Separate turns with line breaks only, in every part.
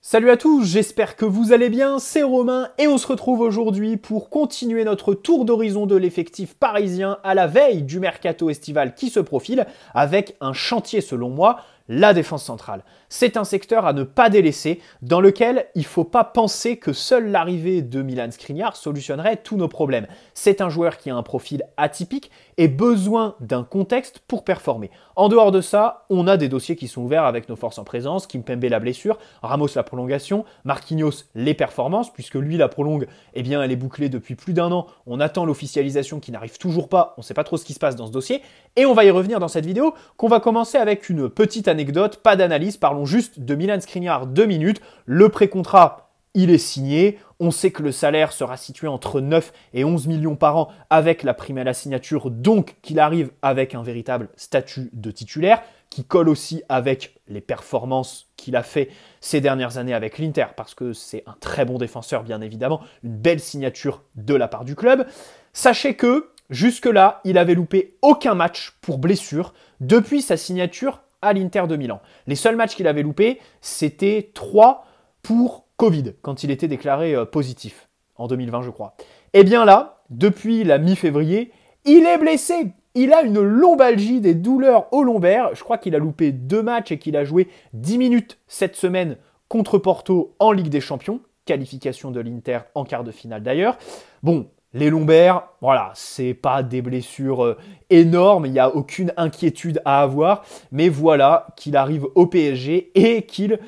Salut à tous, j'espère que vous allez bien, c'est Romain et on se retrouve aujourd'hui pour continuer notre tour d'horizon de l'effectif parisien à la veille du mercato estival qui se profile avec un chantier selon moi, la défense centrale. C'est un secteur à ne pas délaisser dans lequel il ne faut pas penser que seule l'arrivée de Milan Skriniar solutionnerait tous nos problèmes. C'est un joueur qui a un profil atypique et besoin d'un contexte pour performer. En dehors de ça, on a des dossiers qui sont ouverts avec nos forces en présence, Kimpembe la blessure, Ramos la prolongation, Marquinhos les performances, puisque lui la prolongue, eh bien elle est bouclée depuis plus d'un an, on attend l'officialisation qui n'arrive toujours pas, on ne sait pas trop ce qui se passe dans ce dossier, et on va y revenir dans cette vidéo, qu'on va commencer avec une petite anecdote, pas d'analyse, parlons juste de Milan Skriniar 2 minutes, le pré-contrat il est signé, on sait que le salaire sera situé entre 9 et 11 millions par an avec la prime à la signature, donc qu'il arrive avec un véritable statut de titulaire, qui colle aussi avec les performances qu'il a fait ces dernières années avec l'Inter, parce que c'est un très bon défenseur bien évidemment, une belle signature de la part du club. Sachez que jusque-là, il avait loupé aucun match pour blessure depuis sa signature à l'Inter de Milan. Les seuls matchs qu'il avait loupés, c'était 3 pour Covid, quand il était déclaré positif, en 2020 je crois. Et bien là, depuis la mi-février, il est blessé. Il a une lombalgie, des douleurs au lombaire. Je crois qu'il a loupé 2 matchs et qu'il a joué 10 minutes cette semaine contre Porto en Ligue des Champions. Qualification de l'Inter en quart de finale d'ailleurs. Bon, les lombaires, voilà, c'est pas des blessures énormes, il n'y a aucune inquiétude à avoir, mais voilà qu'il arrive au PSG et qu'il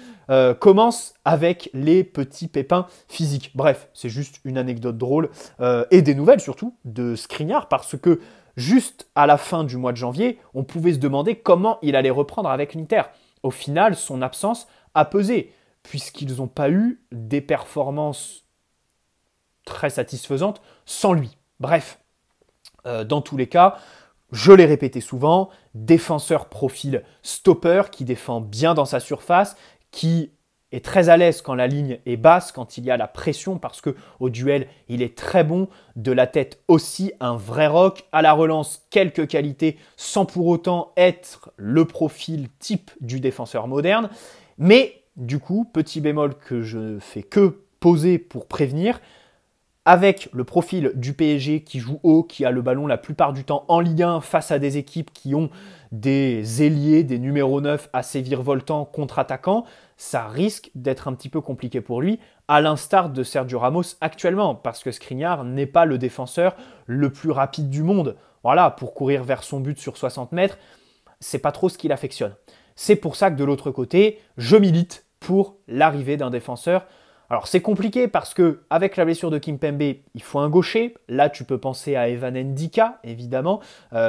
commence avec les petits pépins physiques. Bref, c'est juste une anecdote drôle et des nouvelles surtout de Skriniar, parce que juste à la fin du mois de janvier, on pouvait se demander comment il allait reprendre avec l'Inter. Au final, son absence a pesé, puisqu'ils n'ont pas eu des performances très satisfaisante sans lui. Bref, dans tous les cas, je l'ai répété souvent, défenseur profil stopper qui défend bien dans sa surface, qui est très à l'aise quand la ligne est basse, quand il y a la pression, parce que au duel, il est très bon, de la tête aussi, un vrai rock, à la relance, quelques qualités, sans pour autant être le profil type du défenseur moderne. Mais du coup, petit bémol que je ne fais que poser pour prévenir, avec le profil du PSG qui joue haut, qui a le ballon la plupart du temps en Ligue 1 face à des équipes qui ont des ailiers, des numéros 9 assez virevoltants, contre-attaquants, ça risque d'être un petit peu compliqué pour lui, à l'instar de Sergio Ramos actuellement, parce que Skriniar n'est pas le défenseur le plus rapide du monde. Voilà, pour courir vers son but sur 60 mètres, c'est pas trop ce qu'il affectionne. C'est pour ça que de l'autre côté, je milite pour l'arrivée d'un défenseur. Alors c'est compliqué parce que avec la blessure de Kimpembe, il faut un gaucher. Là, tu peux penser à Evan Ndika, évidemment,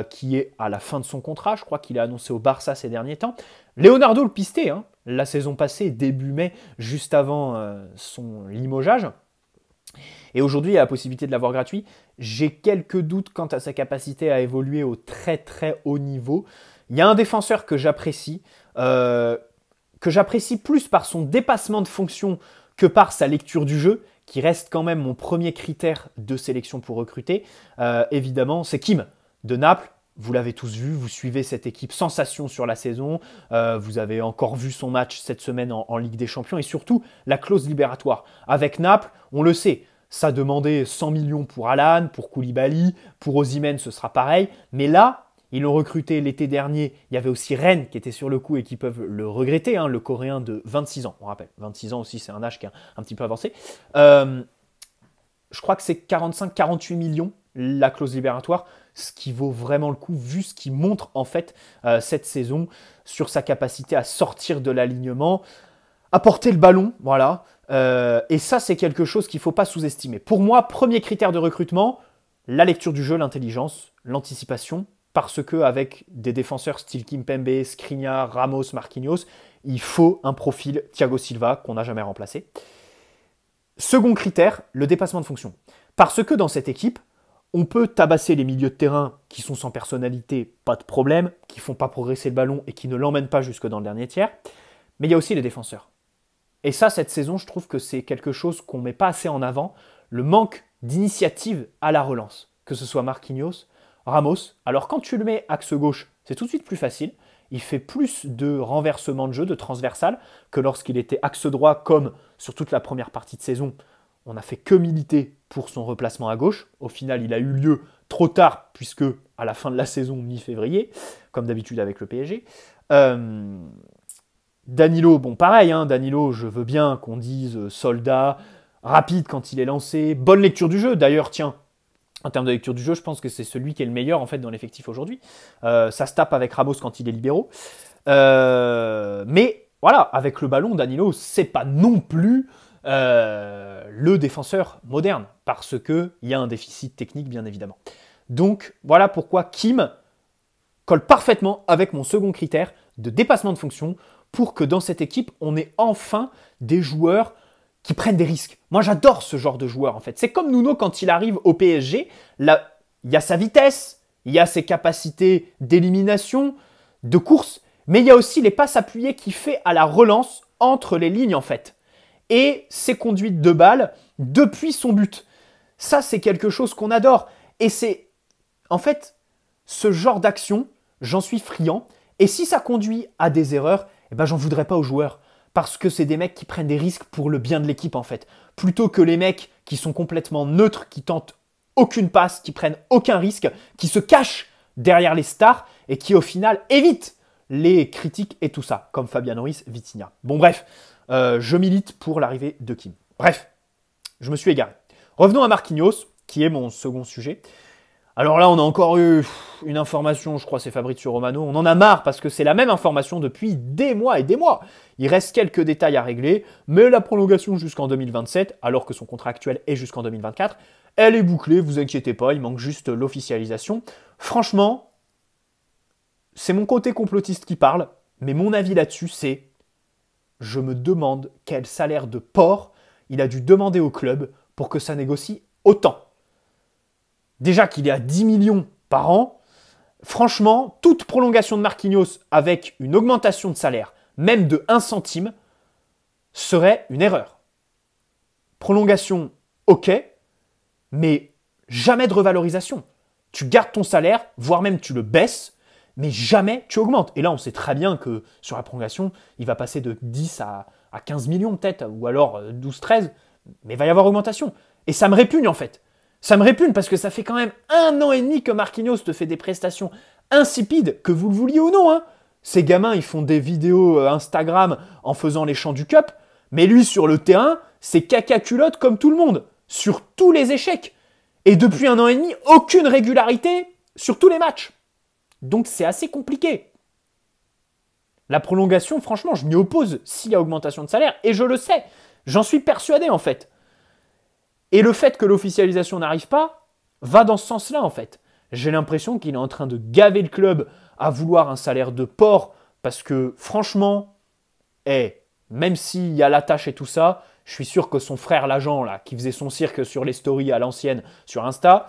qui est à la fin de son contrat. Je crois qu'il est annoncé au Barça ces derniers temps. Leonardo le pistait, la saison passée, début mai, juste avant son limogeage. Et aujourd'hui, il y a la possibilité de l'avoir gratuit. J'ai quelques doutes quant à sa capacité à évoluer au très très haut niveau. Il y a un défenseur que j'apprécie plus par son dépassement de fonction que par sa lecture du jeu, qui reste quand même mon premier critère de sélection pour recruter. Évidemment, c'est Kim de Naples. Vous l'avez tous vu, vous suivez cette équipe sensation sur la saison. Vous avez encore vu son match cette semaine en Ligue des Champions et surtout la clause libératoire. Avec Naples, on le sait, ça demandait 100 millions pour Alan, pour Koulibaly, pour Osimhen, ce sera pareil. Mais là, ils l'ont recruté l'été dernier. Il y avait aussi Rennes qui était sur le coup et qui peuvent le regretter, le Coréen de 26 ans. On rappelle, 26 ans aussi, c'est un âge qui est un petit peu avancé. Je crois que c'est 45-48 millions la clause libératoire, ce qui vaut vraiment le coup vu ce qui montre en fait cette saison sur sa capacité à sortir de l'alignement, à porter le ballon, voilà. Et ça, c'est quelque chose qu'il ne faut pas sous-estimer. Pour moi, premier critère de recrutement, la lecture du jeu, l'intelligence, l'anticipation. Parce qu'avec des défenseurs style Kimpembe, Skriniar, Ramos, Marquinhos, il faut un profil Thiago Silva qu'on n'a jamais remplacé. Second critère, le dépassement de fonction. Parce que dans cette équipe, on peut tabasser les milieux de terrain qui sont sans personnalité, pas de problème, qui ne font pas progresser le ballon et qui ne l'emmènent pas jusque dans le dernier tiers. Mais il y a aussi les défenseurs. Et ça, cette saison, je trouve que c'est quelque chose qu'on ne met pas assez en avant, le manque d'initiative à la relance. Que ce soit Marquinhos, Ramos, alors quand tu le mets axe gauche, c'est tout de suite plus facile. il fait plus de renversement de jeu, de transversal, que lorsqu'il était axe droit, comme sur toute la première partie de saison. On n'a fait que militer pour son replacement à gauche. Au final, il a eu lieu trop tard, puisque à la fin de la saison, mi-février, comme d'habitude avec le PSG. Danilo, bon pareil, hein, Danilo, je veux bien qu'on dise soldat, rapide quand il est lancé, bonne lecture du jeu. D'ailleurs, tiens, en termes de lecture du jeu, je pense que c'est celui qui est le meilleur en fait dans l'effectif aujourd'hui. Ça se tape avec Ramos quand il est libéraux. Mais voilà, avec le ballon, Danilo, c'est pas non plus le défenseur moderne, parce qu'il y a un déficit technique, bien évidemment. Donc, voilà pourquoi Kim colle parfaitement avec mon second critère de dépassement de fonction, pour que dans cette équipe, on ait enfin des joueurs qui prennent des risques. Moi, j'adore ce genre de joueur, en fait. C'est comme Nuno quand il arrive au PSG. Là, il y a sa vitesse, il y a ses capacités d'élimination, de course, mais il y a aussi les passes appuyées qu'il fait à la relance entre les lignes, en fait. Et ses conduites de balle depuis son but. Ça, c'est quelque chose qu'on adore. Et c'est, en fait, ce genre d'action, j'en suis friand. Et si ça conduit à des erreurs, eh ben, j'en voudrais pas aux joueurs. Parce que c'est des mecs qui prennent des risques pour le bien de l'équipe, en fait. Plutôt que les mecs qui sont complètement neutres, qui tentent aucune passe, qui prennent aucun risque, qui se cachent derrière les stars et qui, au final, évitent les critiques et tout ça. Comme Fabian Ruiz, Vitinha. Bon, bref, je milite pour l'arrivée de Kim. Bref, je me suis égaré. Revenons à Marquinhos, qui est mon second sujet. Alors là, on a encore eu une information, je crois c'est Fabrizio Romano, on en a marre parce que c'est la même information depuis des mois et des mois. Il reste quelques détails à régler, mais la prolongation jusqu'en 2027, alors que son contrat actuel est jusqu'en 2024, elle est bouclée, vous inquiétez pas, il manque juste l'officialisation. Franchement, c'est mon côté complotiste qui parle, mais mon avis là-dessus c'est, je me demande quel salaire de porc il a dû demander au club pour que ça négocie autant. Déjà qu'il est à 10 millions par an, franchement, toute prolongation de Marquinhos avec une augmentation de salaire, même de 1 centime, serait une erreur. Prolongation, ok, mais jamais de revalorisation. Tu gardes ton salaire, voire même tu le baisses, mais jamais tu augmentes. Et là, on sait très bien que sur la prolongation, il va passer de 10 à 15 millions peut-être, ou alors 12-13, mais il va y avoir augmentation. Et ça me répugne en fait. Ça me répugne parce que ça fait quand même 1 an et demi que Marquinhos te fait des prestations insipides, que vous le vouliez ou non. Hein. Ces gamins, ils font des vidéos Instagram en faisant les chants du Cup, mais lui, sur le terrain, c'est caca culotte comme tout le monde, sur tous les échecs. Et depuis 1 an et demi, aucune régularité sur tous les matchs. Donc c'est assez compliqué. La prolongation, franchement, je m'y oppose s'il y a augmentation de salaire, et je le sais. J'en suis persuadé en fait. Et le fait que l'officialisation n'arrive pas va dans ce sens-là, en fait. J'ai l'impression qu'il est en train de gaver le club à vouloir un salaire de porc parce que, franchement, même s'il y a l'attache et tout ça, je suis sûr que son frère l'agent, là, qui faisait son cirque sur les stories à l'ancienne sur Insta,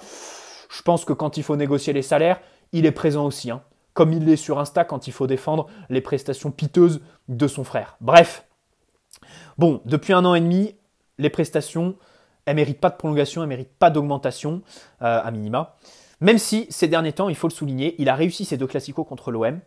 je pense que quand il faut négocier les salaires, il est présent aussi. Hein, comme il l'est sur Insta quand il faut défendre les prestations piteuses de son frère. Bref. Bon, depuis 1 an et demi, les prestations... Elle ne mérite pas de prolongation, elle ne mérite pas d'augmentation, à minima. Même si, ces derniers temps, il faut le souligner, il a réussi ses 2 classicos contre l'OM.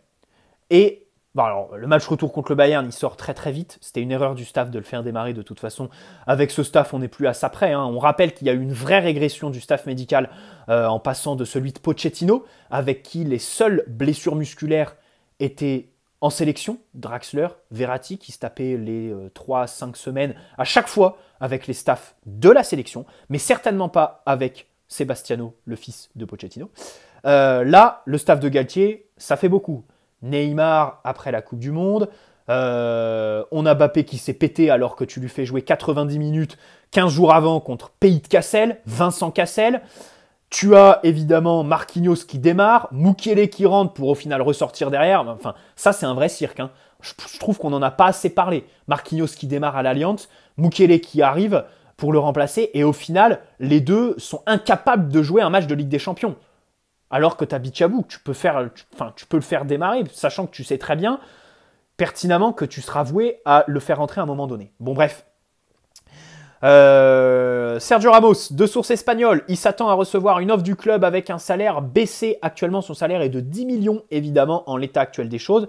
Et bon, alors, le match retour contre le Bayern, il sort très très vite. C'était une erreur du staff de le faire démarrer de toute façon. Avec ce staff, on n'est plus à ça près. Hein. On rappelle qu'il y a eu une vraie régression du staff médical en passant de celui de Pochettino, avec qui les seules blessures musculaires étaient en sélection, Draxler, Verratti, qui se tapait les 3-5 semaines à chaque fois avec les staffs de la sélection, mais certainement pas avec Sebastiano, le fils de Pochettino. Là, le staff de Galtier, ça fait beaucoup. Neymar après la Coupe du Monde, on a Mbappé qui s'est pété alors que tu lui fais jouer 90 minutes 15 jours avant contre Pays de Cassel, Vincent Cassel. Tu as évidemment Marquinhos qui démarre, Mukiele qui rentre pour au final ressortir derrière. Enfin, ça c'est un vrai cirque. Hein. Je trouve qu'on n'en a pas assez parlé. Marquinhos qui démarre à l'Allianz, Mukiele qui arrive pour le remplacer. Et au final, les deux sont incapables de jouer un match de Ligue des Champions. Alors que tu as Bichabou, tu peux le faire démarrer, sachant que tu sais très bien, pertinemment, que tu seras voué à le faire rentrer à un moment donné. Bon bref. Sergio Ramos, de source espagnole, il s'attend à recevoir une offre du club avec un salaire baissé. Actuellement, son salaire est de 10 millions, évidemment, en l'état actuel des choses.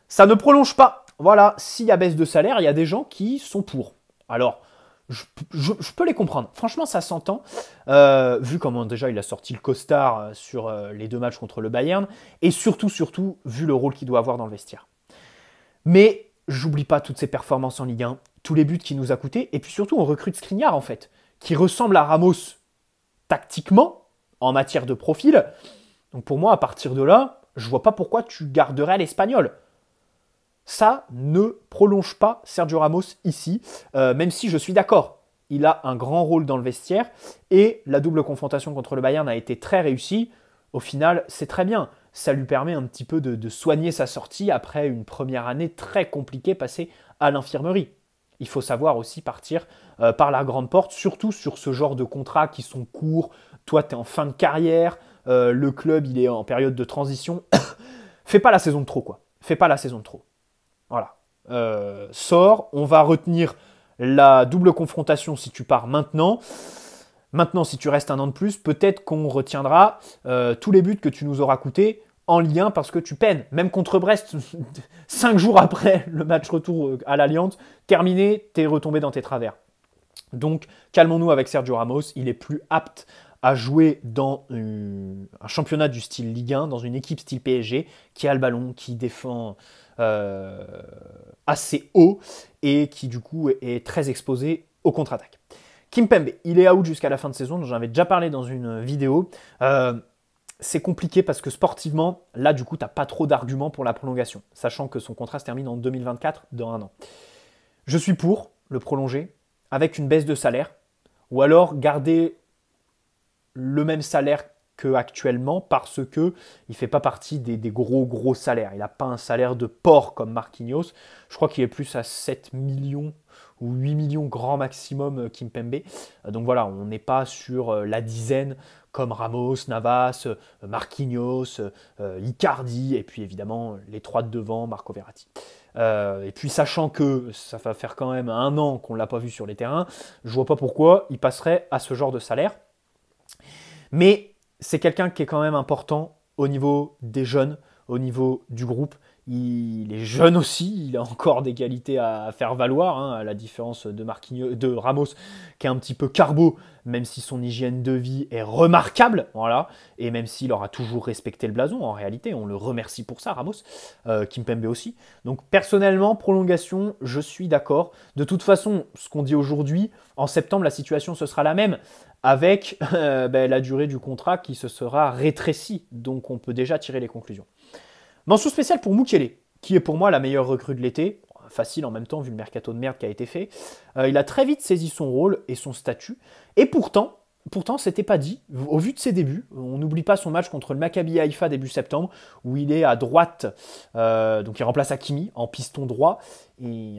Ça ne prolonge pas. Voilà, s'il y a baisse de salaire, il y a des gens qui sont pour. Alors, je peux les comprendre. Franchement, ça s'entend. Vu comment déjà il a sorti le costard sur les 2 matchs contre le Bayern. Et surtout, vu le rôle qu'il doit avoir dans le vestiaire. Mais j'oublie pas toutes ses performances en Ligue 1. Tous les buts qu'il nous a coûtés. Et puis surtout, on recrute Skriniar, en fait. Qui ressemble à Ramos tactiquement, en matière de profil. Donc pour moi, à partir de là, je vois pas pourquoi tu garderais l'Espagnol. Ça ne prolonge pas Sergio Ramos ici, même si je suis d'accord. Il a un grand rôle dans le vestiaire et la double confrontation contre le Bayern a été très réussie. Au final, c'est très bien. Ça lui permet un petit peu de soigner sa sortie après une première année très compliquée passée à l'infirmerie. Il faut savoir aussi partir par la grande porte, surtout sur ce genre de contrats qui sont courts. Toi, tu es en fin de carrière, le club, il est en période de transition. Fais pas la saison de trop, quoi. Fais pas la saison de trop. Voilà. Sors, on va retenir la double confrontation si tu pars maintenant. Maintenant, si tu restes un an de plus, peut-être qu'on retiendra tous les buts que tu nous auras coûtés en Ligue 1 parce que tu peines. Même contre Brest, 5 jours après le match retour à l'Allianz, terminé, t'es retombé dans tes travers. Donc, calmons-nous avec Sergio Ramos. Il est plus apte à jouer dans un championnat du style Ligue 1, dans une équipe style PSG, qui a le ballon, qui défend assez haut et qui du coup est très exposé aux contre-attaques. Kimpembe, il est out jusqu'à la fin de saison, j'en avais déjà parlé dans une vidéo. C'est compliqué parce que sportivement, là du coup, tu n'as pas trop d'arguments pour la prolongation, sachant que son contrat se termine en 2024, dans 1 an. Je suis pour le prolonger avec une baisse de salaire, ou alors garder le même salaire qu'actuellement parce qu'il ne fait pas partie des gros salaires. Il n'a pas un salaire de porc comme Marquinhos. Je crois qu'il est plus à 7 millions ou 8 millions grand maximum Kimpembe. Donc voilà, on n'est pas sur la dizaine comme Ramos, Navas, Marquinhos, Icardi et puis évidemment les 3 de devant, Marco Verratti. Et puis sachant que ça va faire quand même 1 an qu'on ne l'a pas vu sur les terrains, je ne vois pas pourquoi il passerait à ce genre de salaire. Mais c'est quelqu'un qui est quand même important au niveau des jeunes, au niveau du groupe. Il est jeune aussi, il a encore des qualités à faire valoir, hein, à la différence de Ramos, qui est un petit peu carbo, même si son hygiène de vie est remarquable, voilà, et même s'il aura toujours respecté le blason, en réalité, on le remercie pour ça, Ramos, Kimpembe aussi. Donc personnellement, prolongation, je suis d'accord. De toute façon, ce qu'on dit aujourd'hui, en septembre, la situation ce sera la même, avec la durée du contrat qui se sera rétrécie, donc on peut déjà tirer les conclusions. Mention spéciale pour Mukiele, qui est pour moi la meilleure recrue de l'été. Facile en même temps, vu le mercato de merde qui a été fait. Il a très vite saisi son rôle et son statut. Et pourtant, c'était pas dit. Au vu de ses débuts, on n'oublie pas son match contre le Maccabi Haïfa début septembre, où il est à droite, donc il remplace Hakimi en piston droit. Il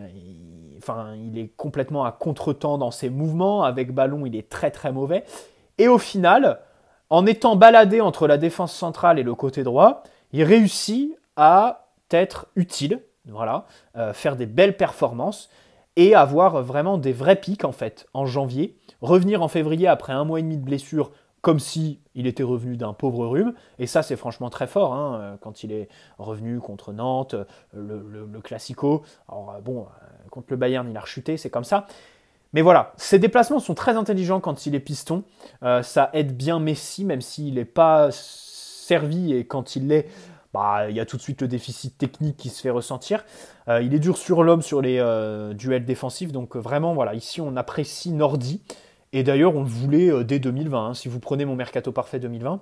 est complètement à contre-temps dans ses mouvements. Avec ballon, il est très très mauvais. Et au final, en étant baladé entre la défense centrale et le côté droit, il réussit à être utile, voilà, faire des belles performances et avoir vraiment des vrais pics en fait en janvier, revenir en février après 1 mois et demi de blessure comme si il était revenu d'un pauvre rhume, et ça c'est franchement très fort, hein, quand il est revenu contre Nantes, le Classico, alors contre le Bayern il a rechuté, c'est comme ça. Mais voilà, ses déplacements sont très intelligents quand il est piston, ça aide bien Messi même s'il n'est pas servi et quand il l'est, il y a tout de suite le déficit technique qui se fait ressentir. Il est dur sur l'homme sur les duels défensifs, donc vraiment voilà, ici on apprécie Nordi, et d'ailleurs on le voulait dès 2020, hein. Si vous prenez mon Mercato Parfait 2020,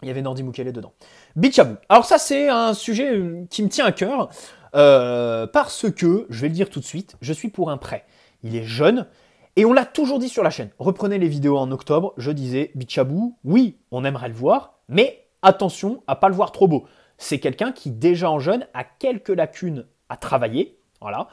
il y avait Nordi Mukiele dedans. Bichabou, alors ça c'est un sujet qui me tient à cœur, parce que, je vais le dire tout de suite, je suis pour un prêt. Il est jeune, et on l'a toujours dit sur la chaîne. Reprenez les vidéos en octobre, je disais, Bichabou, oui, on aimerait le voir, mais attention à ne pas le voir trop beau. C'est quelqu'un qui, déjà en jeune, a quelques lacunes à travailler. Voilà.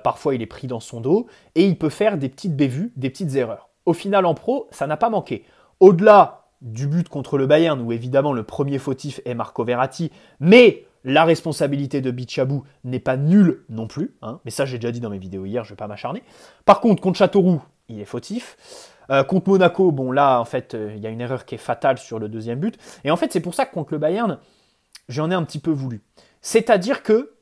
Parfois, il est pris dans son dos et il peut faire des petites bévues, des petites erreurs. Au final, en pro, ça n'a pas manqué. Au-delà du but contre le Bayern, où évidemment le premier fautif est Marco Verratti, mais la responsabilité de Bichabou n'est pas nulle non plus. Hein. Mais ça, j'ai déjà dit dans mes vidéos hier, je ne vais pas m'acharner. Par contre, contre Châteauroux, il est fautif. Contre Monaco, bon là, en fait, il y a une erreur qui est fatale sur le deuxième but. Et en fait, c'est pour ça que contre le Bayern, j'en ai un petit peu voulu. C'est-à-dire que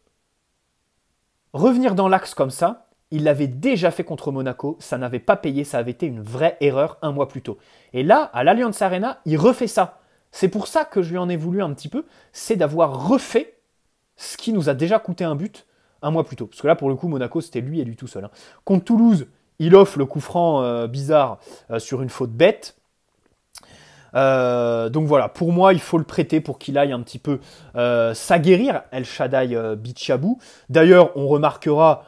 revenir dans l'axe comme ça, il l'avait déjà fait contre Monaco, ça n'avait pas payé, ça avait été une vraie erreur un mois plus tôt. Et là, à l'Allianz Arena, il refait ça. C'est pour ça que je lui en ai voulu un petit peu, c'est d'avoir refait ce qui nous a déjà coûté un but un mois plus tôt. Parce que là, pour le coup, Monaco, c'était lui et lui tout seul. Hein. Contre Toulouse, il offre le coup franc bizarre sur une faute bête. Donc voilà, pour moi, il faut le prêter pour qu'il aille un petit peu s'aguerrir, El Shaddai Bichabou. D'ailleurs, on remarquera,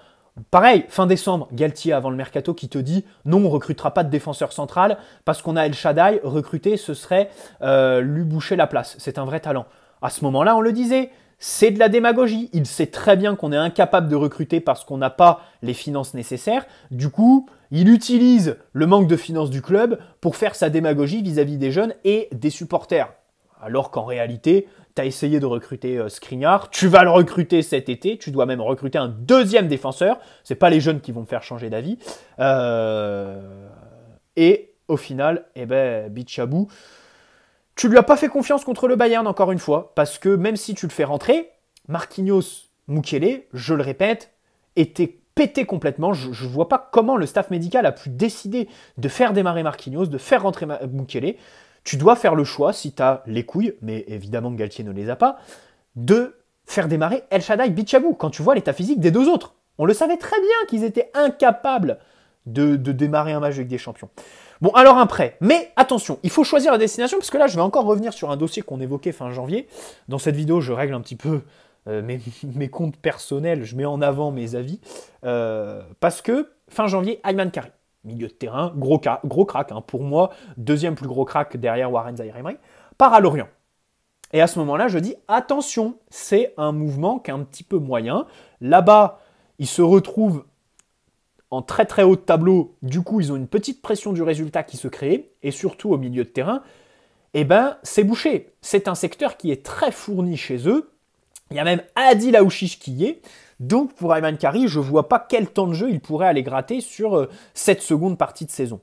pareil, fin décembre, Galtier avant le mercato qui te dit non, on ne recrutera pas de défenseur central parce qu'on a El Shaddai, recruter, ce serait lui boucher la place. C'est un vrai talent. À ce moment-là, on le disait, c'est de la démagogie. Il sait très bien qu'on est incapable de recruter parce qu'on n'a pas les finances nécessaires. Du coup, il utilise le manque de finances du club pour faire sa démagogie vis-à-vis des jeunes et des supporters. Alors qu'en réalité, tu as essayé de recruter Skriniar, tu vas le recruter cet été, tu dois même recruter un deuxième défenseur. Ce n'est pas les jeunes qui vont me faire changer d'avis. Et au final, Bichabou, tu lui as pas fait confiance contre le Bayern, encore une fois, parce que même si tu le fais rentrer, Marquinhos Mukiele, je le répète, était pété complètement. Je ne vois pas comment le staff médical a pu décider de faire démarrer Marquinhos, de faire rentrer Mukiele. Tu dois faire le choix, si tu as les couilles, mais évidemment Galtier ne les a pas, de faire démarrer El Shaddai Bichabou, quand tu vois l'état physique des deux autres. On le savait très bien qu'ils étaient incapables de démarrer un match avec des champions. Bon, alors un prêt. Mais attention, il faut choisir la destination, parce que là, je vais encore revenir sur un dossier qu'on évoquait fin janvier. Dans cette vidéo, je règle un petit peu mes comptes personnels, je mets en avant mes avis. Parce que fin janvier, Ayman Karí, milieu de terrain, gros crack, hein, pour moi, deuxième plus gros crack derrière Warren Zaïre-Emery, part à Lorient. Et à ce moment-là, je dis, attention, c'est un mouvement qui est un petit peu moyen. Là-bas, il se retrouve en très très haut de tableau, du coup ils ont une petite pression du résultat qui se crée, et surtout au milieu de terrain, c'est bouché. C'est un secteur qui est très fourni chez eux, il y a même Adil Aouchiche qui y est, donc pour Ayman Karí, je ne vois pas quel temps de jeu il pourrait aller gratter sur cette seconde partie de saison.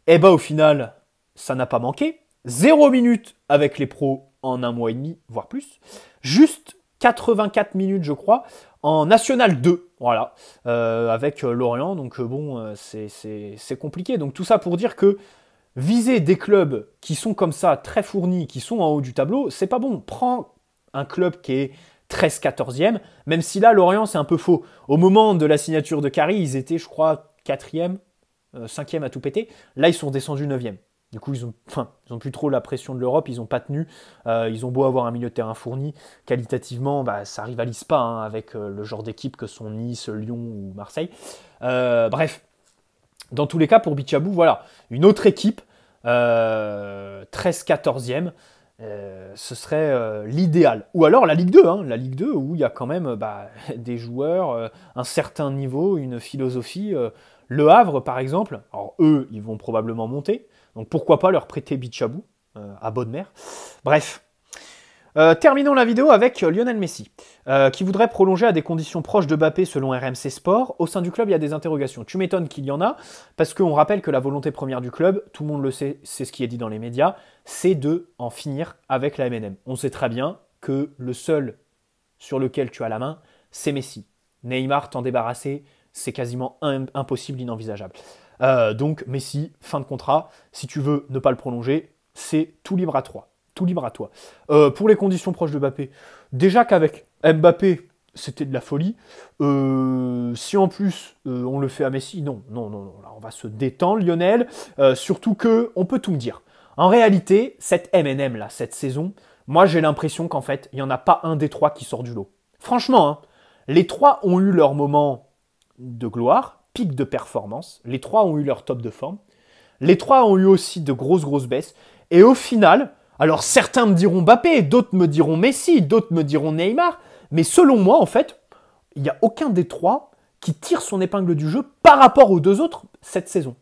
Au final, ça n'a pas manqué, 0 minutes avec les pros en un mois et demi, voire plus, juste 84 minutes je crois, en National 2, voilà, avec Lorient. Donc bon, c'est compliqué. Donc tout ça pour dire que viser des clubs qui sont comme ça, très fournis, qui sont en haut du tableau, c'est pas bon. Prends un club qui est 13-14e, même si là, Lorient, c'est un peu faux. Au moment de la signature de Karí, ils étaient, je crois, 4e, 5e à tout péter. Là, ils sont descendus 9e. Du coup, ils ont plus trop la pression de l'Europe, ils n'ont pas tenu. Ils ont beau avoir un milieu de terrain fourni, qualitativement, ça rivalise pas hein, avec le genre d'équipe que sont Nice, Lyon ou Marseille. Bref, dans tous les cas, pour Bichabou, voilà, une autre équipe, 13-14e, ce serait l'idéal. Ou alors la Ligue 2, hein, la Ligue 2 où il y a quand même des joueurs, un certain niveau, une philosophie. Le Havre, par exemple, alors eux, ils vont probablement monter. Donc pourquoi pas leur prêter Bichabou à Bodmer. Bref. Terminons la vidéo avec Lionel Messi, qui voudrait prolonger à des conditions proches de Mbappé selon RMC Sport. Au sein du club, il y a des interrogations. Tu m'étonnes qu'il y en a, parce qu'on rappelle que la volonté première du club, tout le monde le sait, c'est ce qui est dit dans les médias, c'est de en finir avec la MNM. On sait très bien que le seul sur lequel tu as la main, c'est Messi. Neymar, t'en débarrasser, c'est quasiment impossible, inenvisageable. Donc Messi, fin de contrat. Si tu veux ne pas le prolonger, c'est tout libre à toi. Tout libre à toi. Pour les conditions proches de Mbappé, déjà qu'avec Mbappé, c'était de la folie. Si en plus on le fait à Messi, non. Là, on va se détendre, Lionel. Surtout que on peut tout me dire. En réalité, cette MNM là, cette saison, moi j'ai l'impression qu'en fait, il n'y en a pas un des trois qui sort du lot. Franchement, hein, les trois ont eu leur moment de gloire, pic de performance. Les trois ont eu leur top de forme. Les trois ont eu aussi de grosses baisses. Et au final, alors certains me diront Mbappé, d'autres me diront Messi, d'autres me diront Neymar. Mais selon moi, en fait, il n'y a aucun des trois qui tire son épingle du jeu par rapport aux deux autres cette saison.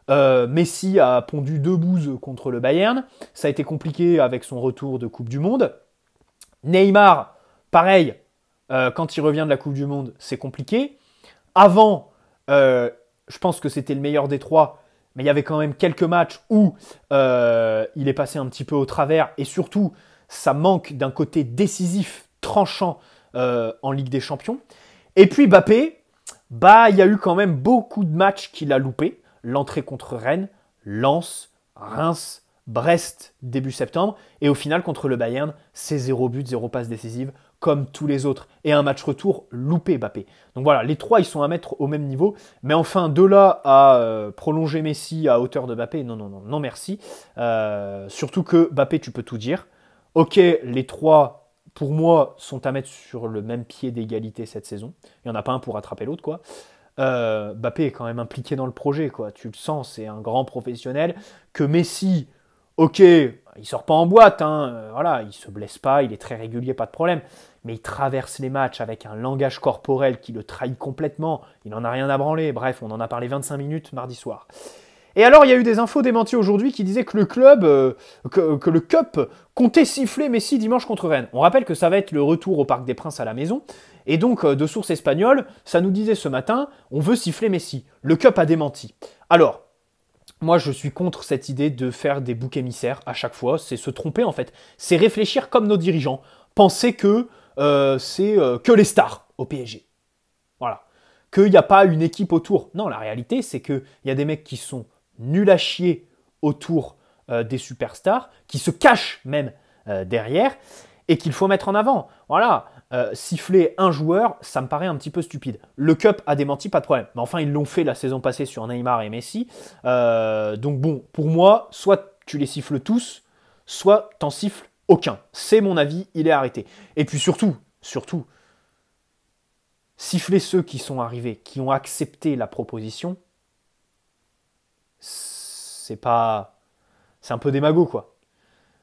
Messi a pondu 2 bouses contre le Bayern. Ça a été compliqué avec son retour de Coupe du Monde. Neymar, pareil, quand il revient de la Coupe du Monde, c'est compliqué. Avant, je pense que c'était le meilleur des trois, mais il y avait quand même quelques matchs où il est passé un petit peu au travers, et surtout, ça manque d'un côté décisif, tranchant en Ligue des Champions. Et puis Mbappé, bah, il y a eu quand même beaucoup de matchs qu'il a loupés. L'entrée contre Rennes, Lens, Reims, Brest début septembre. Et au final, contre le Bayern, c'est 0 but, 0 passe décisive, comme tous les autres. Et un match retour loupé, Mbappé. Donc voilà, les trois, ils sont à mettre au même niveau. Mais enfin, de là à prolonger Messi à hauteur de Mbappé, non, non, non, non, merci. Surtout que Mbappé, tu peux tout dire. Ok, les trois, pour moi, sont à mettre sur le même pied d'égalité cette saison. Il n'y en a pas un pour rattraper l'autre, quoi. Mbappé est quand même impliqué dans le projet, quoi. Tu le sens, c'est un grand professionnel. Que Messi, ok, il sort pas en boîte, hein, voilà, il se blesse pas, il est très régulier, pas de problème. Mais il traverse les matchs avec un langage corporel qui le trahit complètement. Il n'en a rien à branler. Bref, on en a parlé 25 minutes mardi soir. Et alors, il y a eu des infos démenties aujourd'hui qui disaient que le club, que le Cup comptait siffler Messi dimanche contre Rennes. On rappelle que ça va être le retour au Parc des Princes à la maison. Et donc, de sources espagnoles, ça nous disait ce matin, on veut siffler Messi. Le Cup a démenti. Alors, moi, je suis contre cette idée de faire des boucs émissaires à chaque fois. C'est se tromper, en fait. C'est réfléchir comme nos dirigeants. Penser que c'est que les stars au PSG. Voilà. Qu'il n'y a pas une équipe autour. Non, la réalité, c'est qu'il y a des mecs qui sont nuls à chier autour des superstars, qui se cachent même derrière, et qu'il faut mettre en avant. Voilà. Siffler un joueur, ça me paraît un petit peu stupide. Le Cup a démenti, pas de problème. Mais enfin, ils l'ont fait la saison passée sur Neymar et Messi. Donc bon, pour moi, soit tu les siffles tous, soit t'en siffles aucun. C'est mon avis, il est arrêté. Et puis surtout, siffler ceux qui sont arrivés, qui ont accepté la proposition, c'est un peu démago, quoi.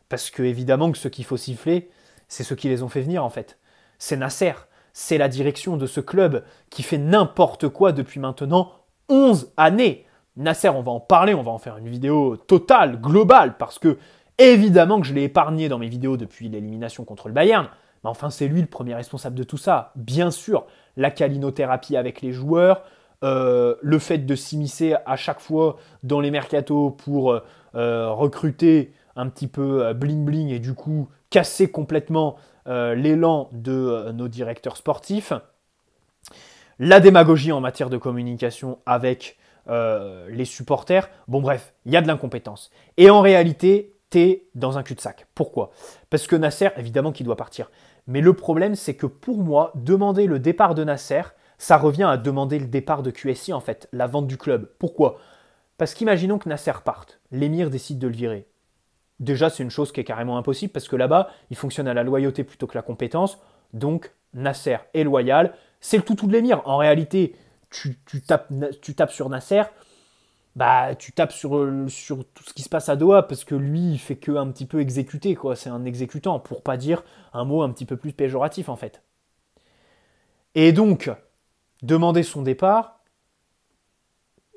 Parce que évidemment que ceux qu'il faut siffler, c'est ceux qui les ont fait venir, en fait. C'est Nasser, c'est la direction de ce club qui fait n'importe quoi depuis maintenant 11 années. Nasser, on va en parler, on va en faire une vidéo totale, globale, parce que évidemment que je l'ai épargné dans mes vidéos depuis l'élimination contre le Bayern, mais enfin c'est lui le premier responsable de tout ça. Bien sûr, la calinothérapie avec les joueurs, le fait de s'immiscer à chaque fois dans les mercatos pour recruter un petit peu bling bling et du coup casser complètement l'élan de nos directeurs sportifs, la démagogie en matière de communication avec les supporters. Bon bref, il y a de l'incompétence. Et en réalité, t'es dans un cul-de-sac. Pourquoi? Parce que Nasser, évidemment qu'il doit partir. Mais le problème, c'est que pour moi, demander le départ de Nasser, ça revient à demander le départ de QSI, en fait, la vente du club. Pourquoi? Parce qu'imaginons que Nasser parte, l'émir décide de le virer. Déjà, c'est une chose qui est carrément impossible parce que là-bas, il fonctionne à la loyauté plutôt que la compétence. Donc, Nasser est loyal. C'est le toutou de l'émir. En réalité, tu tapes sur Nasser, bah, tu tapes sur tout ce qui se passe à Doha parce que lui, il fait que un petit peu exécuter, quoi. C'est un exécutant, pour pas dire un mot un petit peu plus péjoratif, en fait. Et donc, demander son départ,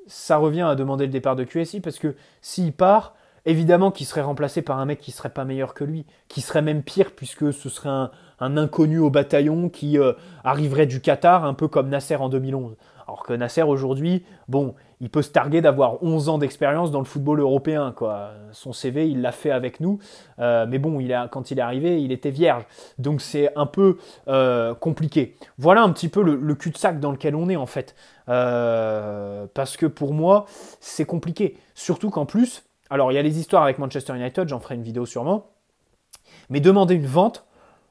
ça revient à demander le départ de QSI parce que s'il part, évidemment qu'il serait remplacé par un mec qui serait pas meilleur que lui, qui serait même pire puisque ce serait un inconnu au bataillon qui arriverait du Qatar, un peu comme Nasser en 2011. Alors que Nasser aujourd'hui, bon, il peut se targuer d'avoir 11 ans d'expérience dans le football européen, quoi. Son CV, il l'a fait avec nous, mais bon, quand il est arrivé, il était vierge. Donc c'est un peu compliqué. Voilà un petit peu le cul-de-sac dans lequel on est, en fait. Parce que pour moi, c'est compliqué. Surtout qu'en plus, alors il y a les histoires avec Manchester United, j'en ferai une vidéo sûrement, mais demander une vente,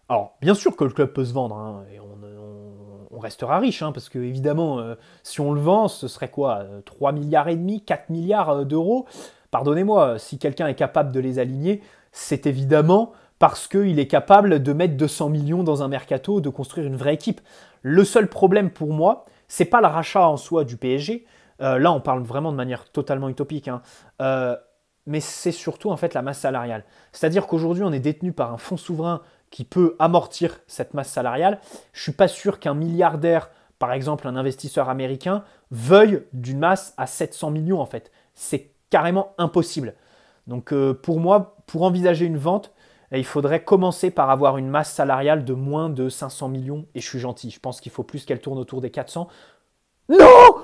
alors bien sûr que le club peut se vendre, hein, et on restera riche, hein, parce que évidemment, si on le vend, ce serait quoi 3 milliards et demi, 4 milliards d'euros. Pardonnez-moi, si quelqu'un est capable de les aligner, c'est évidemment parce qu'il est capable de mettre 200 millions dans un mercato, de construire une vraie équipe. Le seul problème pour moi, c'est pas le rachat en soi du PSG. Là, on parle vraiment de manière totalement utopique, hein. Mais c'est surtout en fait la masse salariale. C'est-à-dire qu'aujourd'hui, on est détenu par un fonds souverain qui peut amortir cette masse salariale. Je ne suis pas sûr qu'un milliardaire, par exemple un investisseur américain, veuille d'une masse à 700 millions en fait. C'est carrément impossible. Donc pour moi, pour envisager une vente, il faudrait commencer par avoir une masse salariale de moins de 500 millions. Et je suis gentil, je pense qu'il faut plus qu'elle tourne autour des 400. Non!